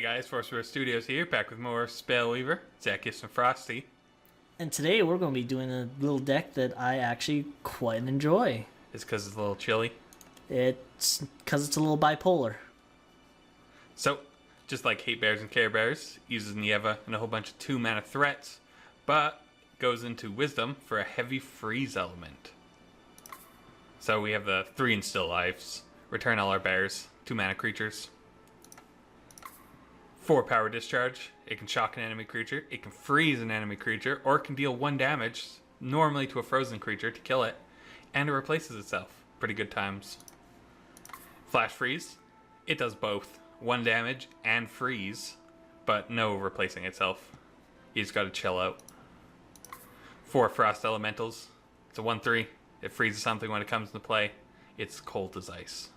guys, Frosty Studios here, back with more Spellweaver, Atkst and Frosty. And today we're going to be doing a little deck that I actually quite enjoy. It's because it's a little chilly. It's because it's a little bipolar. So, just like Hate Bears and Care Bears, uses Nieva and a whole bunch of 2-mana threats, but goes into Wisdom for a heavy freeze element. So we have the 3 Instill Lives, return all our bears, 2-mana creatures. 4 Power Discharge, it can shock an enemy creature, it can freeze an enemy creature, or it can deal 1 damage, normally to a frozen creature, to kill it, and it replaces itself. Pretty good times. Flash Freeze, it does both, 1 damage and freeze, but no replacing itself. You just gotta chill out. 4 Frost Elementals, it's a 1/3, it freezes something when it comes into play, it's cold as ice.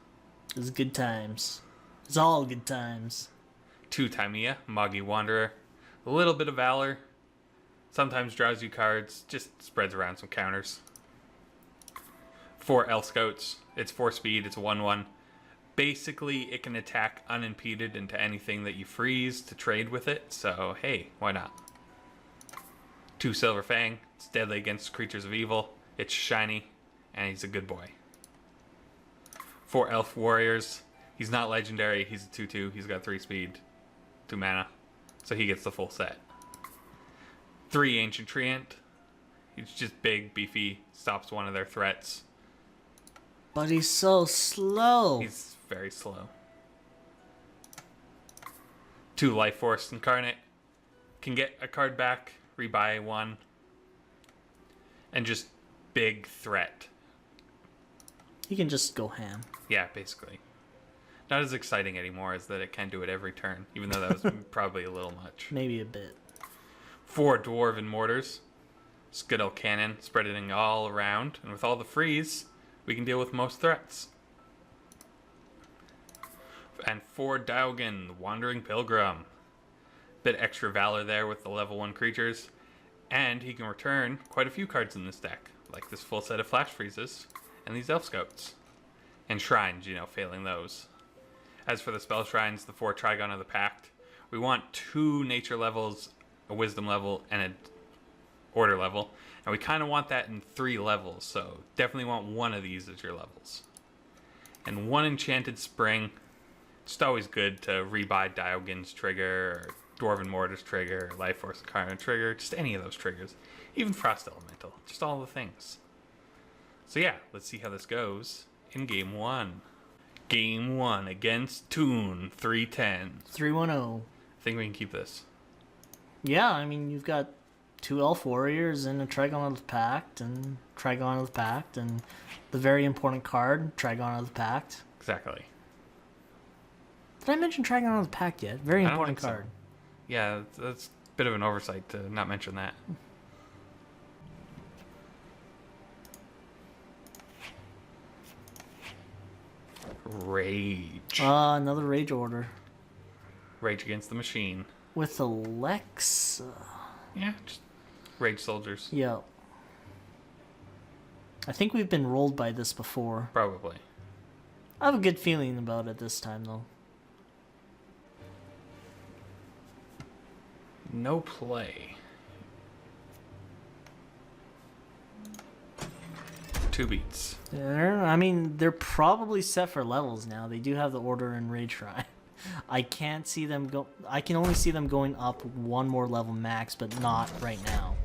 It's good times. It's all good times. 2 Tamiya, Moggy Wanderer, a little bit of Valor, sometimes draws you cards, just spreads around some counters. 4 Elf Scouts, it's 4 speed, it's a 1/1. Basically, it can attack unimpeded into anything that you freeze to trade with it, so hey, why not? 2 Silver Fang, it's deadly against creatures of evil, it's shiny, and he's a good boy. 4 Elf Warriors, he's not legendary, he's a 2/2, he's got 3 speed. 2 mana, so he gets the full set. 3 Ancient Treant, he's just big, beefy, stops one of their threats. But he's so slow. He's very slow. 2 Life Force Incarnate, can get a card back, rebuy 1, and just big threat. You can just go ham. Yeah, basically. Not as exciting anymore as that it can do it every turn, even though that was probably a little much. Maybe a bit. 4 Dwarven Mortars. Skittle Cannon, spreading all around, and with all the freeze, we can deal with most threats. And 4 Daugen, the Wandering Pilgrim. Bit extra valor there with the level 1 creatures, and he can return quite a few cards in this deck, like this full set of Flash Freezes, and these Elf Scouts. And Shrines, failing those. As for the Spell Shrines, the 4 Trigon of the Pact, we want 2 Nature levels, a Wisdom level, and an Order level. And we kind of want that in 3 levels, so definitely want one of these as your levels. And 1 Enchanted Spring, just always good to rebuy Diogen's trigger, or Dwarven Mortar's trigger, or Life Force Incarnate trigger, just any of those triggers. Even Frost Elemental, just all the things. So yeah, let's see how this goes in Game 1. Game 1 against Toon 310. 3-1-0. I think we can keep this. Yeah, I mean, you've got 2 Elf Warriors and a Trigon of the Pact, and Trigon of the Pact, and the very important card, Trigon of the Pact. Exactly. Did I mention Trigon of the Pact yet? Very important card. So. Yeah, that's a bit of an oversight to not mention that. Rage. Another Rage Order. Rage Against the Machine. With Alexa. Yeah, just Rage Soldiers. Yeah. I think we've been rolled by this before. Probably. I have a good feeling about it this time, though. No play. 2 beats. I mean, they're probably set for levels now. They do have the Order and Rage Shrine. I can't see them go. I can only see them going up 1 more level max, but not right now.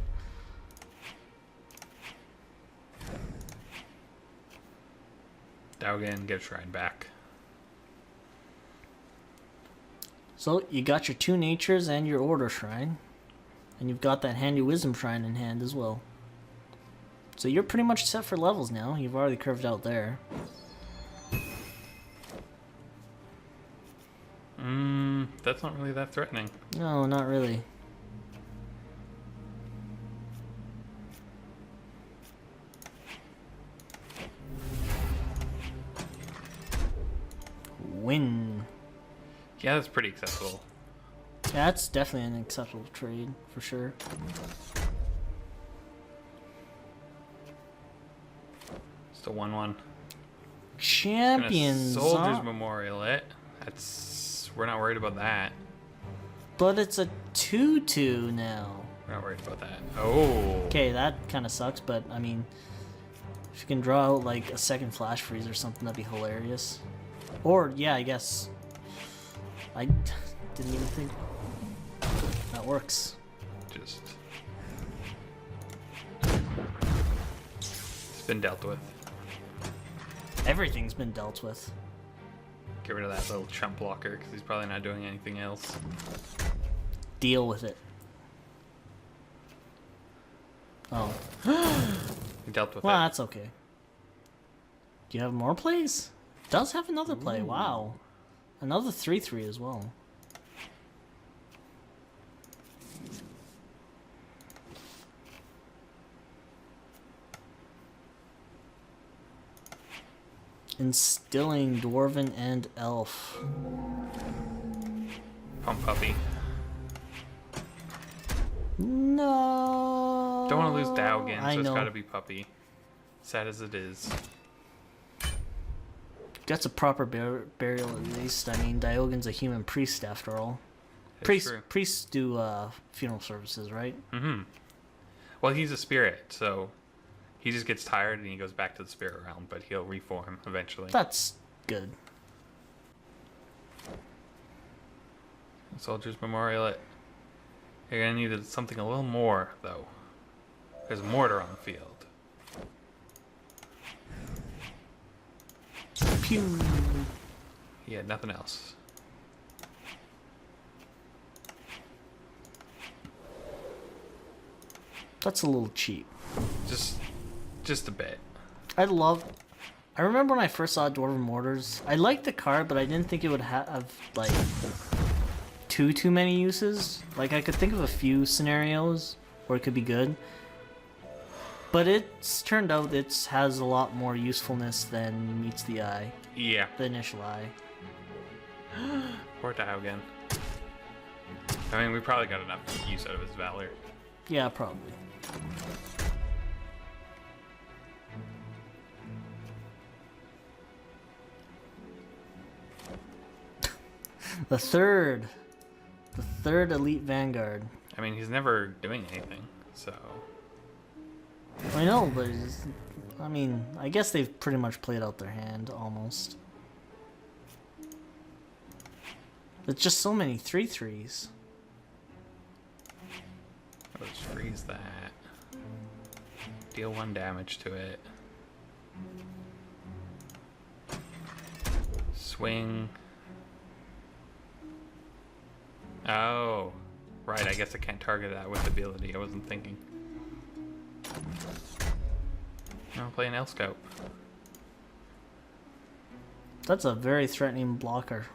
Daugen, get Shrine back. So you got your 2 Natures and your Order Shrine, and you've got that handy Wisdom Shrine in hand as well. So you're pretty much set for levels now. You've already curved out there. That's not really that threatening. No, not really. Win. Yeah, that's pretty acceptable. Yeah, that's definitely an acceptable trade, for sure. It's a 1/1. Champions. Soldiers Memorial it. We're not worried about that. But it's a 2/2 now. We're not worried about that. Oh. Okay, that kind of sucks, but I mean, if you can draw out like a second flash freeze or something, that'd be hilarious. Or, yeah, I guess. I didn't even think that works. Just. It's been dealt with. Everything's been dealt with. Get rid of that little chump blocker because he's probably not doing anything else. Deal with it. Oh. We dealt with Well, it. that's okay. Do you have more plays? Does have another play. Ooh. Wow. Another 3/3 as well. Instilling Dwarven and Elf. Pump puppy. No. Don't want to lose Dowgen, so I it's know. got to be puppy. Sad as it is. That's a proper burial at least. I mean, Diogen's a human priest after all. It's true. Priests do funeral services, right? Mm-hmm. Well, he's a spirit, so he just gets tired and he goes back to the spirit realm, but he'll reform eventually. That's good. Soldiers Memorial it. You're gonna need something a little more, though. There's a mortar on the field. Pew. Yeah, nothing else. That's a little cheap. Just a bit. I remember when I first saw Dwarven Mortars. I liked the card, but I didn't think it would have like too many uses. Like I could think of a few scenarios where it could be good, but it's turned out it has a lot more usefulness than meets the eye, Yeah. the initial eye. Poor Dowgen. I mean, we probably got enough use out of his valor. Yeah, probably. The third elite vanguard. I mean, he's never doing anything, so... I know, but I mean, I guess they've pretty much played out their hand almost. There's just so many 3/3s. Let's freeze that. Deal 1 damage to it. Swing. Oh. Right, I guess I can't target that with ability. I wasn't thinking. No, play an L-Scope. That's a very threatening blocker.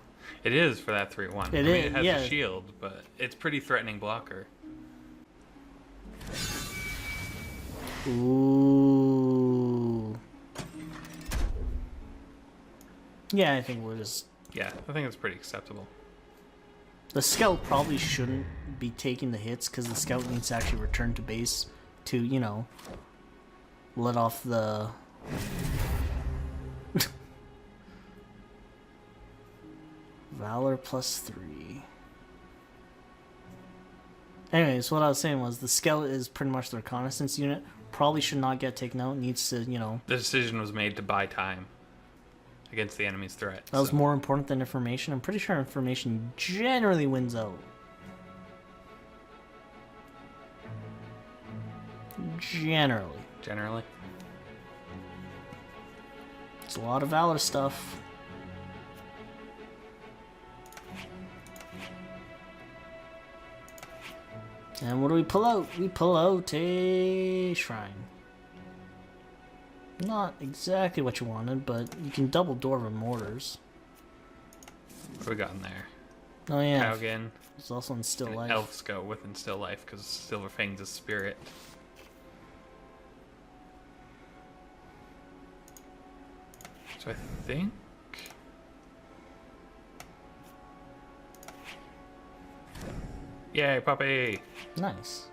It is for that 3/1. It I mean, is, it has yeah. a shield, but it's pretty threatening blocker. Ooh. Yeah, I think we'll just... Yeah, I think it's pretty acceptable. The scout probably shouldn't be taking the hits because the scout needs to actually return to base to, you know, let off the... Valor +3. Anyways, what I was saying was the scout is pretty much the reconnaissance unit. Probably should not get taken out. Needs to, you know... The decision was made to buy time against the enemy's threat. That was more important than information. I'm pretty sure information generally wins out. Generally. Generally. It's a lot of Valor stuff. And what do we pull out? We pull out a shrine. Not exactly what you wanted, but you can double Dwarven Mortars. What do we got in there? Oh yeah, Dowgen. it's also in Still And Life. Elves go with Instill Life because Silverfang's a spirit. So I think... Yay, puppy! Nice.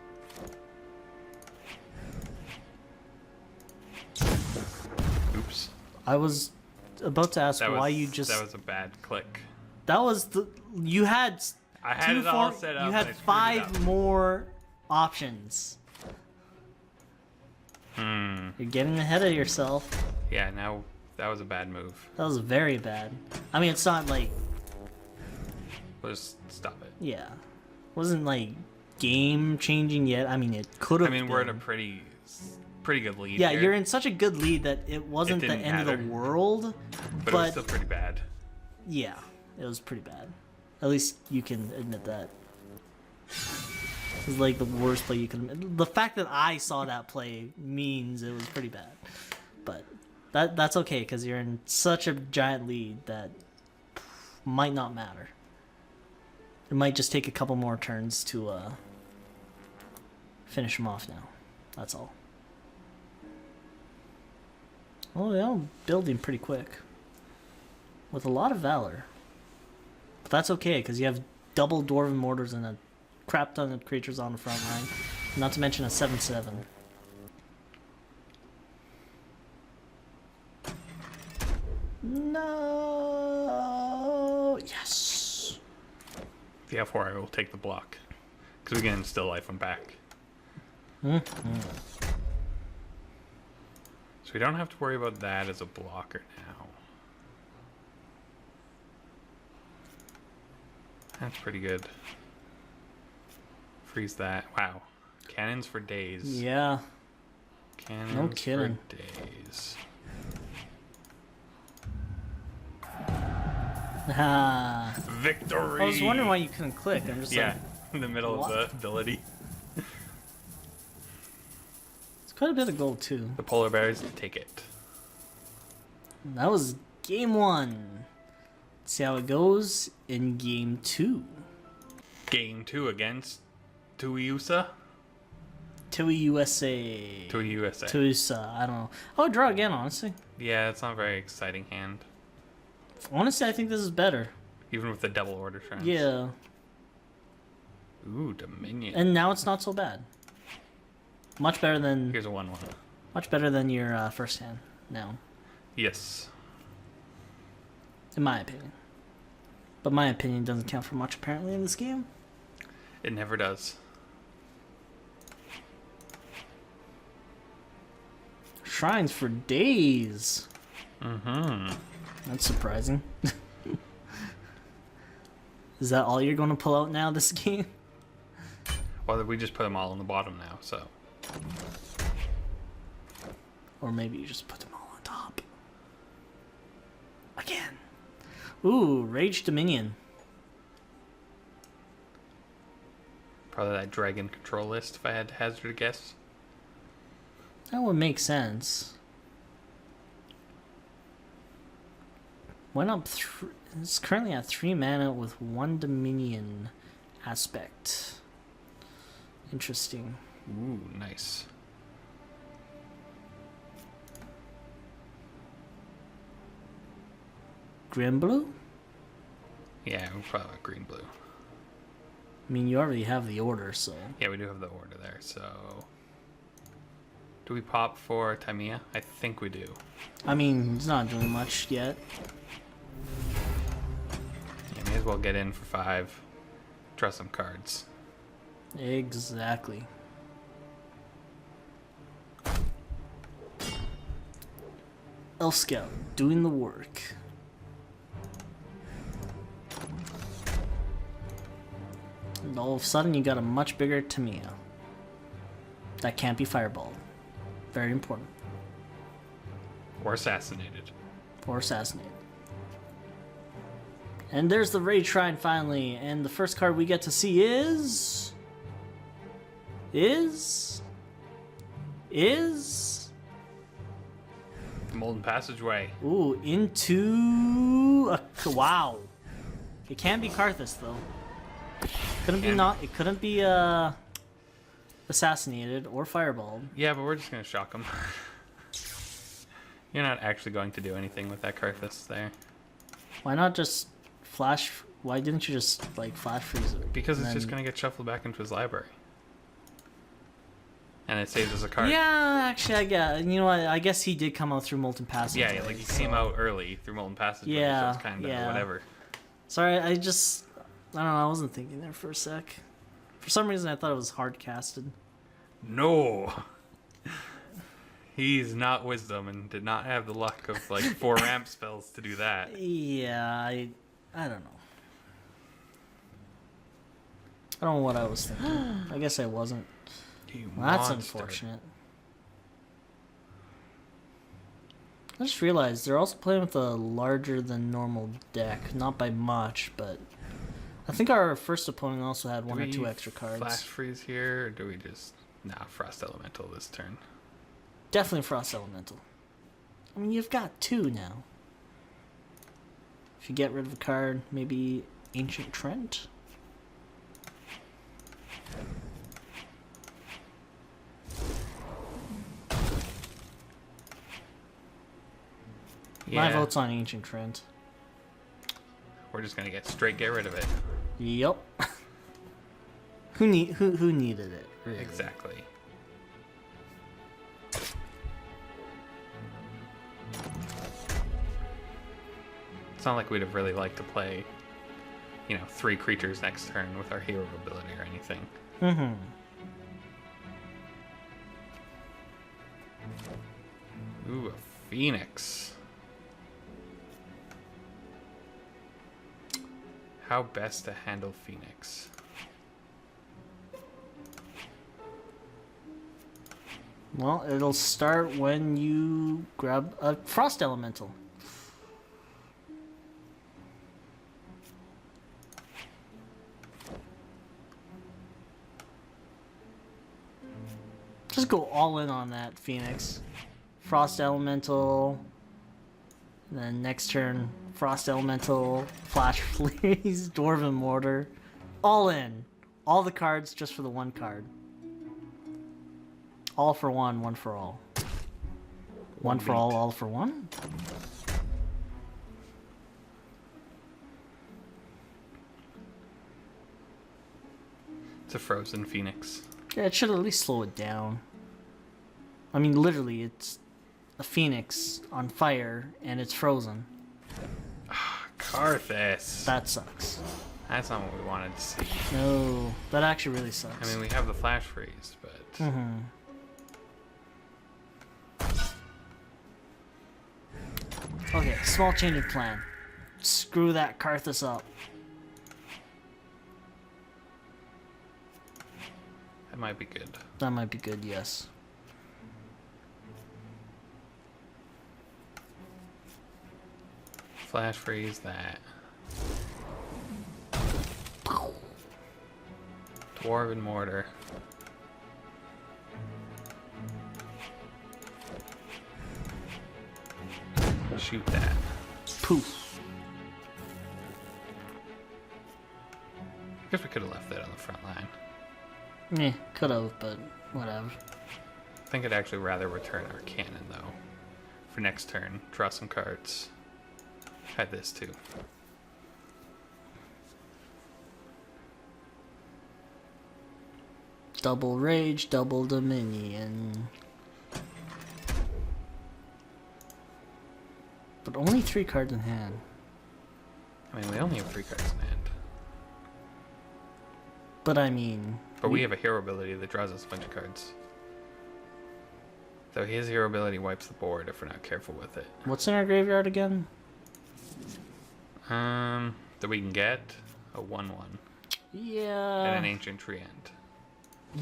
Oops. I was about to ask That why was, you just... That was a bad click. That was the... You had... I had it all set up. You and had I screwed it 5 up. more options. You're getting ahead of yourself. Yeah, now that was a bad move. That was very bad. I mean, it's not like... We'll just stop it. Yeah. Wasn't like game-changing yet. I mean, it could have we're in a pretty good lead Yeah, here, you're in such a good lead that it wasn't the didn't end of matter. the world. but it was still pretty bad. Yeah, it was pretty bad. At least you can admit that. It was like the worst play you could admit. The fact that I saw that play means it was pretty bad. But that's okay, because you're in such a giant lead that might not matter. It might just take a couple more turns to finish him off now. That's all. Oh, yeah, building pretty quick. With a lot of valor. But that's okay, because you have double Dwarven Mortars and a crap ton of creatures on the front line. Not to mention a 7/7. No! Yes! If you have 4, I will take the block. Because we can instill life one back. Mm-hmm. So we don't have to worry about that as a blocker now. That's pretty good. Freeze that. Wow. Cannons for days. Yeah. Cannons No kidding. for days. Ah. Victory! I was wondering why you couldn't click. I'm just Yeah, like, in the middle what? of the ability. it's quite a bit of gold too. The polar bears take it. That was game 1. Let's see how it goes in game 2. Game 2 against Tuiusa? Tui USA. Tuiusa. Tuisa. I don't know. I would draw again, honestly. Yeah, it's not a very exciting hand. Honestly, I think this is better. Even with the double order shrines. Yeah. Ooh, Dominion. And now it's not so bad. Much better than Here's a 1/1. much better than your first hand now, Yes. in my opinion. But my opinion doesn't count for much apparently in this game. It never does. Shrines for days. Mm-hmm. That's surprising. Is that all you're going to pull out now this game? Well, we just put them all on the bottom now, so. Or maybe you just put them all on top. Again. Ooh, Rage Dominion. Probably that dragon control list if I had to hazard a guess. That would make sense. Went up it's currently at 3 mana with 1 Dominion aspect. Interesting. Ooh, nice. Green blue? Yeah, we're probably like green blue. I mean, you already have the order, so. Yeah, we do have the order there, so. Do we pop for Tamiya? I think we do. I mean, it's not doing much yet. Yeah, may as well get in for 5. Draw some cards. Exactly. Elf Scout, doing the work. And all of a sudden, you got a much bigger Tamiya. That can't be fireballed. Very important. Or assassinated. Or assassinated. And there's the Raid Shrine finally, and the first card we get to see is... The Molten Passageway. Ooh, into a... Wow. It can't be Karthus, though. Couldn't be not... It couldn't be, assassinated or fireballed. Yeah, but we're just gonna shock him. You're not actually going to do anything with that Karthus there. Why not just flash... Why didn't you just, like, flash freeze it? Because and it's just then- gonna get shuffled back into his library. And it saves as a card. Yeah, actually, I guess. You know what? I guess he did come out through Molten Passage. Yeah, like he came out early through Molten Passageway, Yeah, so it's kind of yeah. whatever. Sorry, I just... I don't know, I wasn't thinking there for a sec. For some reason, I thought it was hard casted. No! He's not wisdom and did not have the luck of like 4 ramp spells to do that. Yeah, I don't know. I don't know what I was thinking. I guess I wasn't. Well, that's unfortunate. I just realized they're also playing with a larger than normal deck. Not by much, but I think our first opponent also had 1 or 2 extra cards. Flash freeze here, or do we just... Nah, Frost Elemental this turn. Definitely Frost Elemental. I mean, you've got 2 now. If you get rid of a card, maybe Ancient Trent? Yeah. My vote's on Ancient Trent. We're just gonna get rid of it. Yep. Who needed it? Really? Exactly. It's not like we'd have really liked to play, 3 creatures next turn with our hero ability or anything. Mm-hmm. Ooh, a Phoenix. How best to handle Phoenix? Well, it'll start when you grab a Frost Elemental. Just go all in on that, Phoenix. Frost Elemental. Then next turn, Frost Elemental, Flash Freeze, Dwarven Mortar. All in. All the cards just for the 1 card. All for 1, 1 for all. 1 for all for 1? It's a frozen Phoenix. Yeah, it should at least slow it down. I mean, literally, it's a Phoenix on fire, and it's frozen. Karthus. That sucks. That's not what we wanted to see. No, that actually really sucks. I mean, we have the flash freeze, but... Mm-hmm. Okay, small change of plan. Screw that Karthus up. That might be good. That might be good, yes. Flash freeze that. Dwarven Mortar. Shoot that. Poof. I guess we could have left that on the front line. Yeah, could have, but whatever. I think I'd actually rather return our cannon, though. For next turn, draw some cards. Had this, too. Double Rage, double Dominion. But only 3 cards in hand. I mean, we only have 3 cards in hand. But I mean... But we have a hero ability that draws us a bunch of cards. So his hero ability wipes the board if we're not careful with it. What's in our graveyard again? That we can get a 1/1 Yeah... and an Ancient Treant.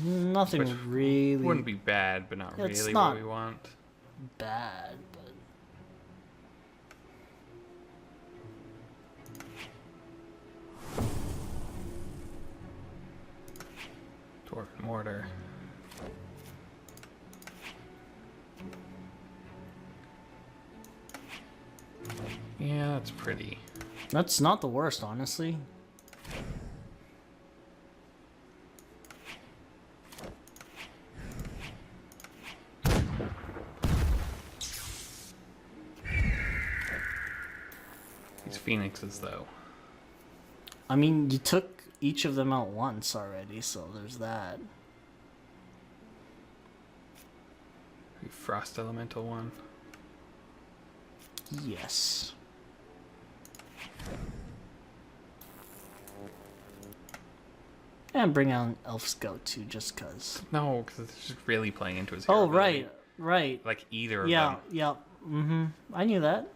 Nothing Which really wouldn't be bad, but not It's really not what we want. bad, but... Dwarven Mortar. Yeah, that's pretty. That's not the worst, honestly. These Phoenixes, though. I mean, you took each of them out once already, so there's that. Frost Elemental one. Yes. And bring out Elf Scout too, just cause. No, because it's just really playing into his hero Oh, ability. right. Like either of Yeah, them. yeah. Mm-hmm. I knew that.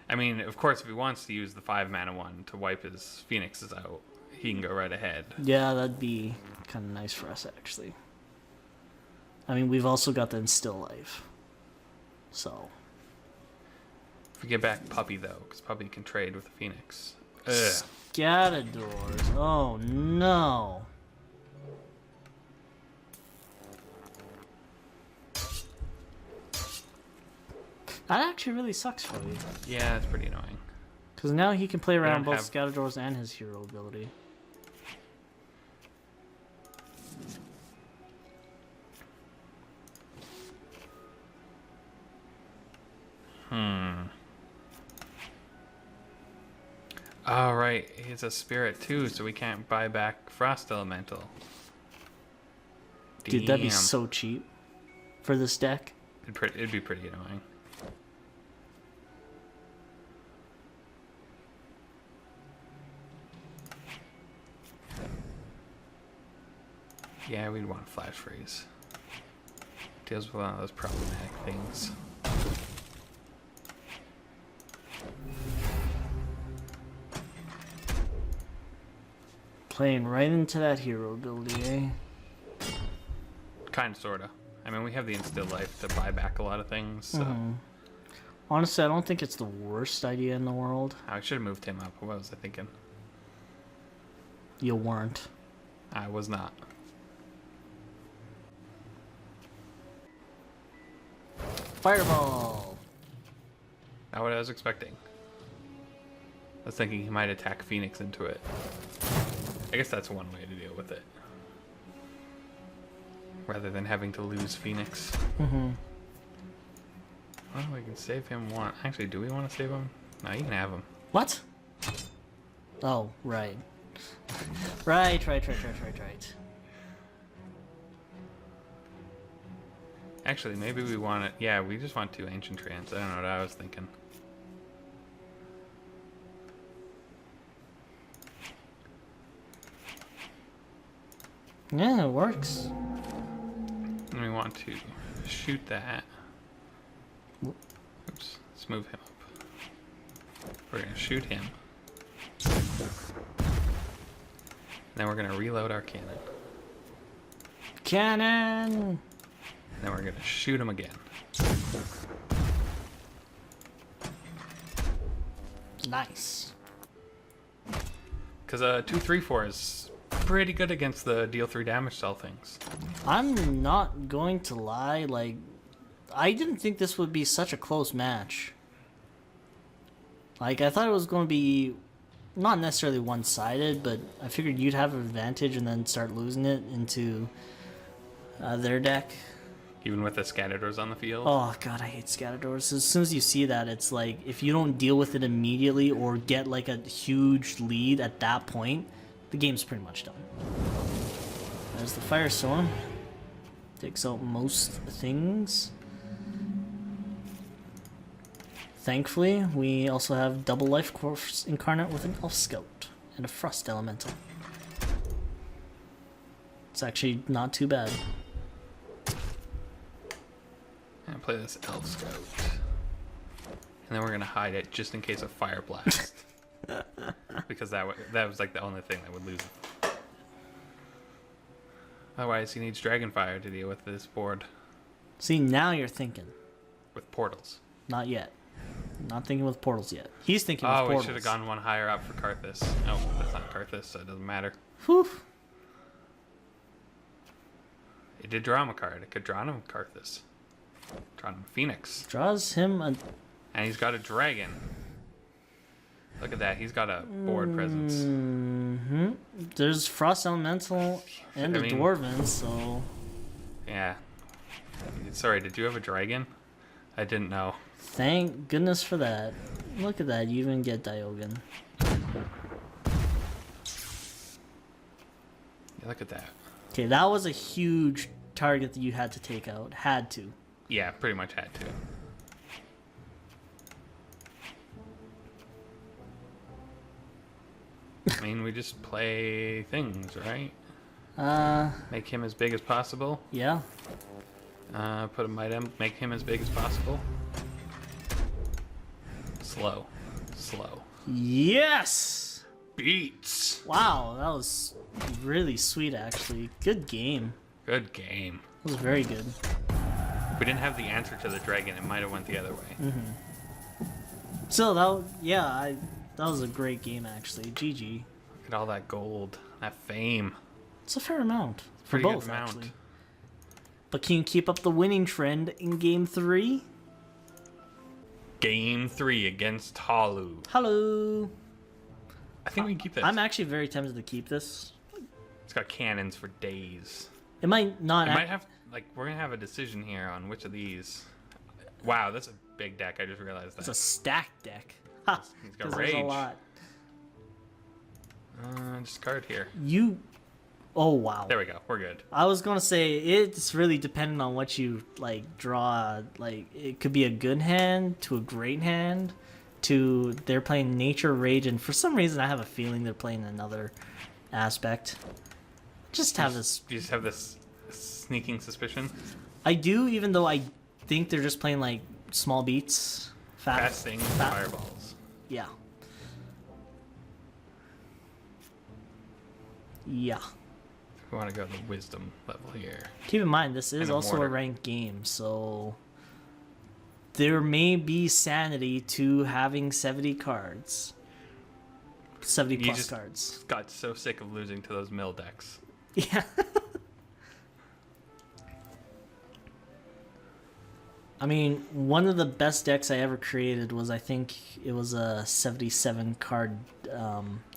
I mean, of course, if he wants to use the 5 mana one to wipe his phoenixes out, he can go right ahead. Yeah, that'd be kind of nice for us, actually. I mean, we've also got the Instill Life. So. If we get back Puppy, though, because Puppy can trade with the phoenix. Ugh. Scatadors. Oh, no. That actually really sucks for you. Yeah, it's pretty annoying. Because now he can play around both have- Scatadors and his hero ability. Oh, right. He's a spirit, too, so we can't buy back Frost Elemental. Dude, that'd be Damn. so cheap for this deck. It'd be pretty annoying. Yeah, we'd want Flash Freeze. Deals with one of those problematic things. Playing right into that hero ability, eh? Kind of, sorta. I mean, we have the Instill Life to buy back a lot of things, so... Honestly, I don't think it's the worst idea in the world. I should have moved him up. What was I thinking? You weren't. I was not. Fireball! Not what I was expecting. I was thinking he might attack Phoenix into it. I guess that's one way to deal with it. Rather than having to lose Phoenix. Mm-hmm. Well, we can save him one. Actually, do we want to save him? No, you can have him. What? Oh, right. Right. Actually, maybe we want it. Yeah, we just want 2 Ancient Treants. I don't know what I was thinking. Yeah, it works. And we want to shoot that. Oops, let's move him up. We're going to shoot him. Then we're going to reload our cannon. Cannon! Then we're going to shoot him again. Nice. Because 2/3/4 is pretty good against the deal 3 damage style things. I'm not going to lie, like, I didn't think this would be such a close match. Like, I thought it was going to be not necessarily one-sided, but I figured you'd have an advantage and then start losing it into their deck. Even with the Scatadors on the field. Oh god, I hate Scatadors. As soon as you see that, it's like, if you don't deal with it immediately or get like a huge lead at that point, the game's pretty much done. There's the Firestorm. Takes out most things. Thankfully, we also have double Life Force Incarnate with an Elf Scout and a Frost Elemental. It's actually not too bad. And play this Elf Scout. And then we're going to hide it just in case of Fire Blast. Because that was like the only thing that would lose it. Otherwise, he needs Dragonfire to deal with this board. See, now you're thinking. With portals. Not yet. Not thinking with portals yet. He's thinking with Oh, portals. we should have gone one higher up for Karthus. Oh, that's not Karthus, so it doesn't matter. Whew. It did draw him a card. It could draw him Karthus. Draw him Phoenix. Draws him a... And he's got a dragon. Look at that. He's got a board presence. Mm-hmm. There's Frost Elemental and I a mean- Dwarven, so... Yeah. Sorry, did you have a dragon? I didn't know. Thank goodness for that. Look at that, you even get Diogen. Yeah, look at that. Okay, that was a huge target that you had to take out. Had to. Yeah, pretty much had to. mean, we just play things, right? Make him as big as possible. Yeah. Put a item, make him as big as possible. Slow. Slow. Yes! Beats! Wow, that was really sweet, actually. Good game. Good game. It was very good. If we didn't have the answer to the dragon, it might have went the other way. So, that was a great game, actually. GG. Look at all that gold. That fame. It's a fair amount. For Pretty both, good amount. actually. But can you keep up the winning trend in Game 3? Game 3 against Halu. Hello! I think we can keep this. I'm actually very tempted to keep this. It's got cannons for days. It might not... It might have, like, we're going to have a decision here on which of these. Wow, that's a big deck. I just realized that. It's a stacked deck. Ha! He's got 'Cause rage. there's a lot. Discard here. Oh, wow. There we go. We're good. I was gonna say, it's really dependent on what you, like, draw. Like, it could be a good hand to a great hand to they're playing Nature, Rage, and for some reason I have a feeling they're playing another aspect. Just have this... You just have this sneaking suspicion. I do, even though I think they're just playing, like, small beats. Fasting fireballs. Yeah. Yeah. We want to go to the wisdom level here. Keep in mind, this is And a also a mortar. ranked game, so there may be sanity to having 70 cards. 70 You plus just cards. got so sick of losing to those mill decks. Yeah. I mean, one of the best decks I ever created was, I think, it was a 77 card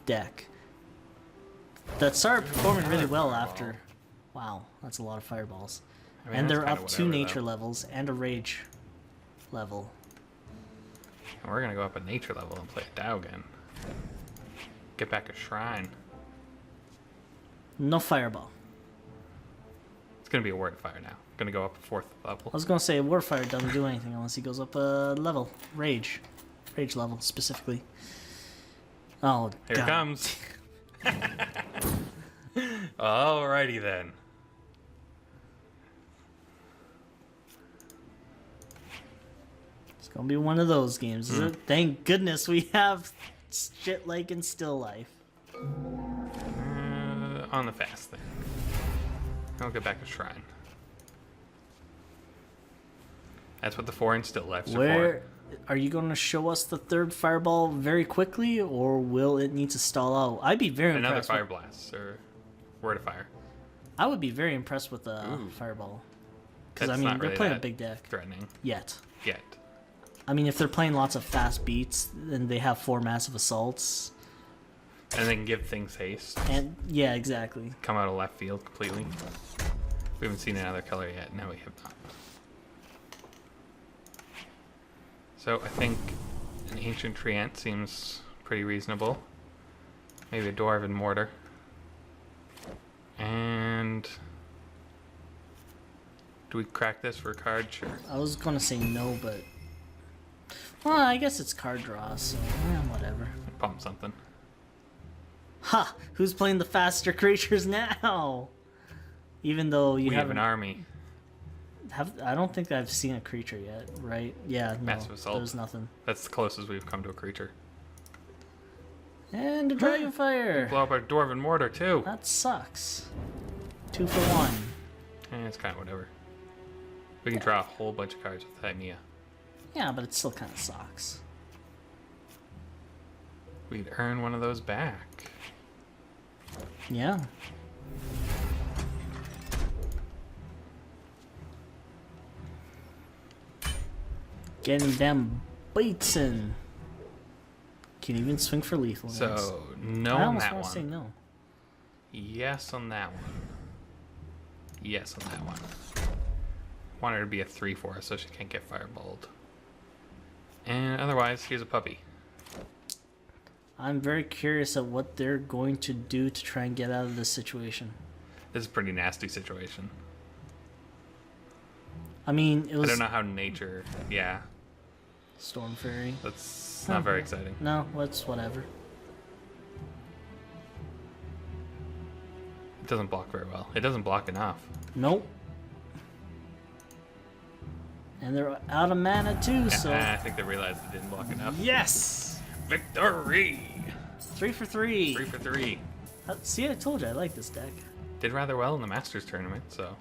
deck. That started performing really well after. Wow, that's a lot of fireballs. I mean, And that's they're kinda up 2 whatever, nature though. levels and a rage level. And we're going to go up a nature level and play a Daugen. Get back a shrine. No fireball. It's going to be a word of fire now. Going to go up a 4th level. I was gonna say Warfire doesn't do anything unless he goes up a level. Rage level specifically. Oh, Here God. it comes. Alrighty then. It's gonna be one of those games, is it? Thank goodness we have shit like in Still Life. On the fast thing. I'll get back a shrine. That's what the 4 and still lives are Where are you going to show us the third fireball very quickly, or will it need to stall out? I'd be very for. Another impressed. fire blast or word of fire. I would be very impressed with the Ooh. fireball, because I That's mean not they're really playing a that big deck threatening yet. yet. I mean, if they're playing lots of fast beats, then they have 4 massive assaults, And they can give things haste. and yeah, exactly. Come out of left field completely. We haven't seen another color yet. No, we have not. So I think an ancient treant seems pretty reasonable. Maybe a dwarven mortar. And do we crack this for a card? Sure. I was gonna say no, but well, I guess it's card draw, so whatever. Pump something. Ha! Who's playing the faster creatures now? Even though you We have haven't an army. I don't think I've seen a creature yet, right? Yeah, no, Massive assault. there's nothing. That's the closest we've come to a creature. And a Dragonfire! Blow up our dwarven mortar too. That sucks. 2 for 1. It's kind of whatever. We can draw a whole bunch of cards with Thymea. Yeah, but it still kind of sucks. We'd earn one of those back. Yeah. Getting them beats in. Can even swing for lethal. So, no I on almost that want to say one. no. Yes on that one. Yes on that one. Want her to be a 3/4 so she can't get fireballed. And otherwise, here's a puppy. I'm very curious at what they're going to do to try and get out of this situation. This is a pretty nasty situation. I mean, it I was don't know how nature... Yeah, Storm Fairy. that's not very exciting. No, it's whatever. doesn't block very well. It doesn't block enough. Nope. And they're out of mana too, so... I think they realized it didn't block enough. Yes! Victory! 3 for 3. 3 for 3. See, I told you I like this deck. Did rather well in the Masters tournament, so...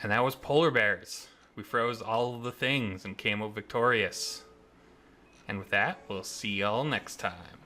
And that was Polar Bears. We froze all of the things and came out victorious. And with that, we'll see y'all next time.